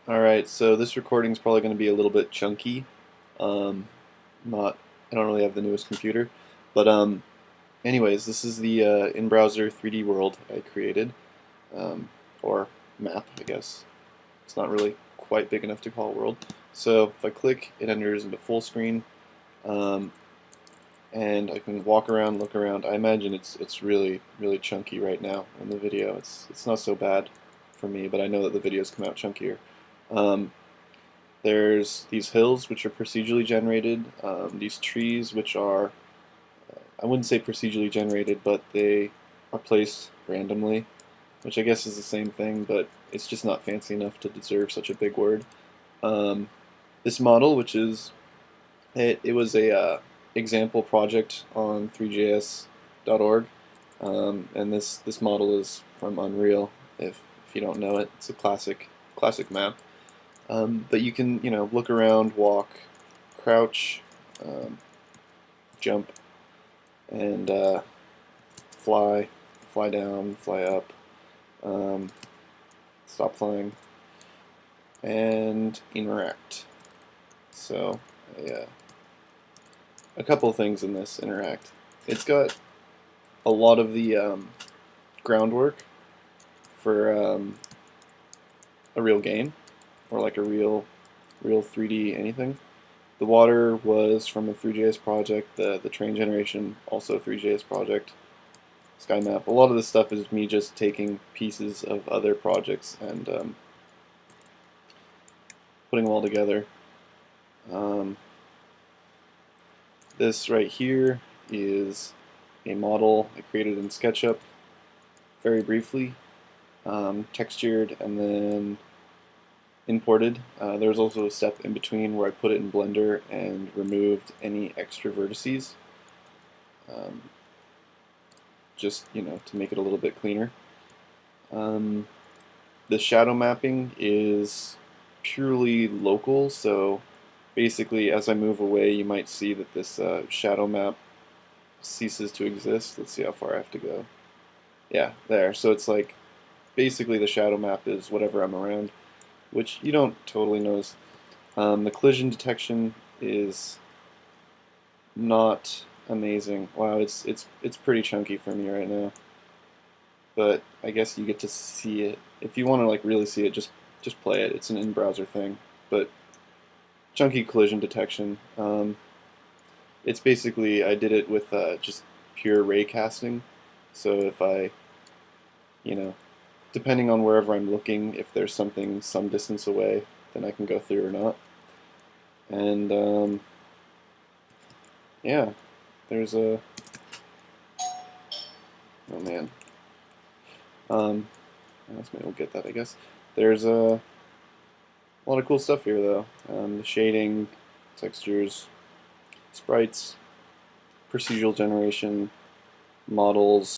Alright, so this recording is probably going to be a little bit chunky. Um, I don't really have the newest computer. But anyways, this is the in-browser 3D world I created. Or map, I guess. It's not really quite big enough to call a world. So if I click, it enters into full screen. Um, and I can walk around, look around. I imagine it's really, really chunky right now in the video. It's not so bad for me, but I know that the videos come out chunkier. Um, There's these hills which are procedurally generated, these trees which are, I wouldn't say procedurally generated, but they are placed randomly, which I guess is the same thing, but it's just not fancy enough to deserve such a big word. Um, this model, which is, it was a example project on 3ds.org, and this model is from Unreal, if you don't know it. It's a classic map. But you can, look around, walk, crouch, um, jump, and fly, fly down, fly up, um, stop flying, and interact. So, a couple of things in this interact. It's got a lot of the groundwork for a real game, or like a real 3D anything. The water was from a 3JS project, the train generation, also a 3JS project, SkyMap. A lot of this stuff is me just taking pieces of other projects and putting them all together. This right here is a model I created in SketchUp very briefly, textured and then imported. There was also a step in between where I put it in Blender and removed any extra vertices, just to make it a little bit cleaner. The shadow mapping is purely local, so basically as I move away you might see that this shadow map ceases to exist. Let's see how far I have to go. Yeah, there. So it's like basically the shadow map is whatever I'm around, which you don't totally notice. The collision detection is not amazing. Wow, it's pretty chunky for me right now. But I guess you get to see it. If you want to like really see it, just play it. It's an in-browser thing. But chunky collision detection. It's basically I did it with just pure ray casting. So if I, depending on wherever I'm looking, if there's something some distance away, then I can go through or not. And yeah, there's a, oh man, maybe we'll get that, I guess. There's a lot of cool stuff here though. The shading, textures, sprites, procedural generation, models,